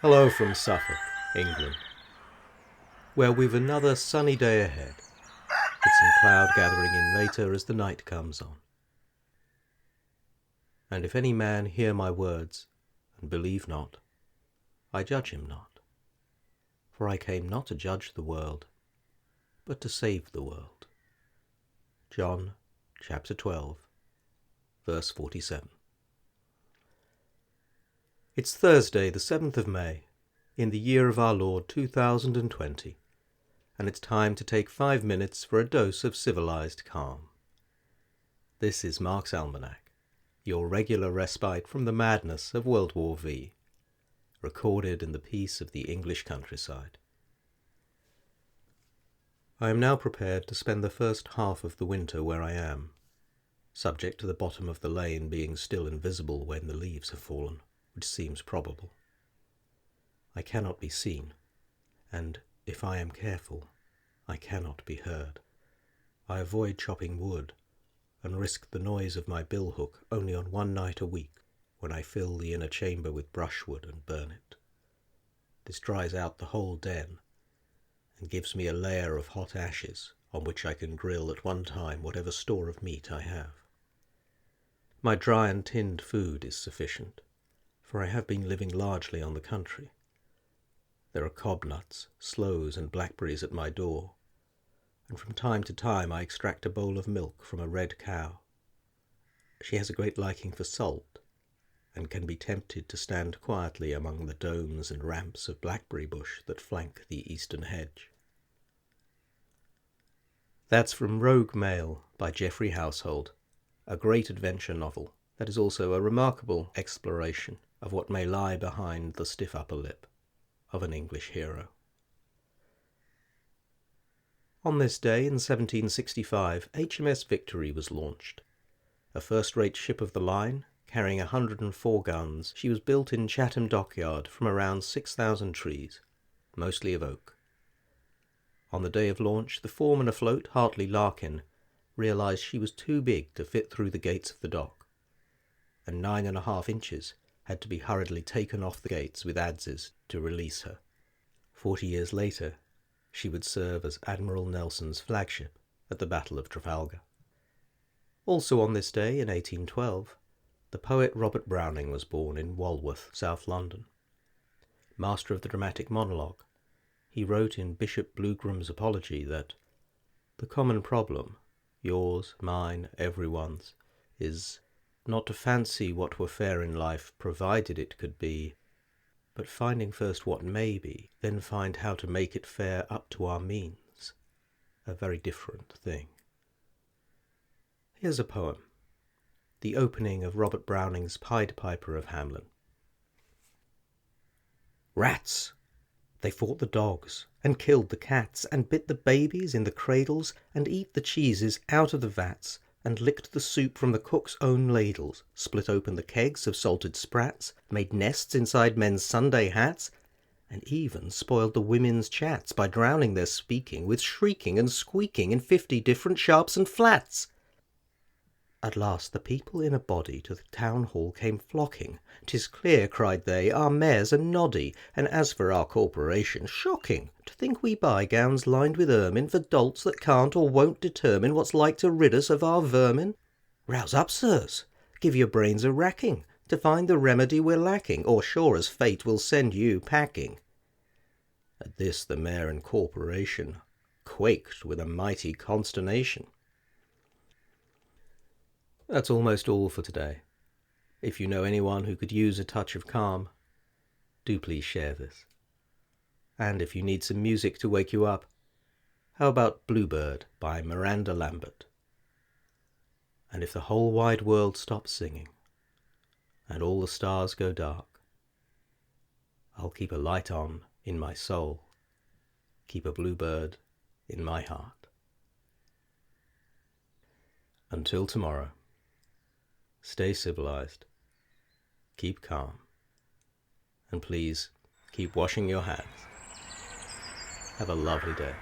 Hello from Suffolk, England, where we've another sunny day ahead, with some cloud gathering in later as the night comes on. And if any man hear my words, and believe not, I judge him not. For I came not to judge the world, but to save the world. John chapter 12, verse 47. It's Thursday, the 7th of May, in the year of our Lord 2020, and it's time to take 5 minutes for a dose of civilised calm. This is Mark's Almanac, your regular respite from the madness of World War V, recorded in the peace of the English countryside. I am now prepared to spend the first half of the winter where I am, subject to the bottom of the lane being still invisible when the leaves have fallen, which seems probable. I cannot be seen, and if I am careful, I cannot be heard. I avoid chopping wood, and risk the noise of my billhook only on one night a week, when I fill the inner chamber with brushwood and burn it. This dries out the whole den, and gives me a layer of hot ashes on which I can grill at one time whatever store of meat I have. My dry and tinned food is sufficient, for I have been living largely on the country. There are cobnuts, sloes, and blackberries at my door, and from time to time I extract a bowl of milk from a red cow. She has a great liking for salt, and can be tempted to stand quietly among the domes and ramps of blackberry bush that flank the eastern hedge. That's from Rogue Mail by Geoffrey Household, a great adventure novel that is also a remarkable exploration of what may lie behind the stiff upper lip of an English hero. On this day in 1765, HMS Victory was launched. A first-rate ship of the line, carrying 104 guns, she was built in Chatham Dockyard from around 6,000 trees, mostly of oak. On the day of launch, the foreman afloat, Hartley Larkin, realised she was too big to fit through the gates of the dock, and 9.5 inches had to be hurriedly taken off the gates with adzes to release her. 40 years later, she would serve as Admiral Nelson's flagship at the Battle of Trafalgar. Also on this day in 1812, the poet Robert Browning was born in Walworth, South London. Master of the dramatic monologue, he wrote in Bishop Blougram's Apology that the common problem, yours, mine, everyone's, is not to fancy what were fair in life provided it could be, but finding first what may be, then find how to make it fair up to our means, a very different thing. Here's a poem, the opening of Robert Browning's Pied Piper of Hamelin. Rats! They fought the dogs, and killed the cats, and bit the babies in the cradles, and eat the cheeses out of the vats, and licked the soup from the cook's own ladles, split open the kegs of salted sprats, made nests inside men's Sunday hats, and even spoiled the women's chats by drowning their speaking with shrieking and squeaking in 50 different sharps and flats. At last the people in a body to the town hall came flocking. "'Tis clear," cried they, "our mayors are noddy, and as for our corporation, shocking! To think we buy gowns lined with ermine for dolts that can't or won't determine what's like to rid us of our vermin. Rouse up, sirs! Give your brains a racking to find the remedy we're lacking, or sure as fate will send you packing." At this the mayor and corporation quaked with a mighty consternation. That's almost all for today. If you know anyone who could use a touch of calm, do please share this. And if you need some music to wake you up, how about Bluebird by Miranda Lambert? And if the whole wide world stops singing, and all the stars go dark, I'll keep a light on in my soul, keep a bluebird in my heart. Until tomorrow. Stay civilised, keep calm, and please keep washing your hands. Have a lovely day.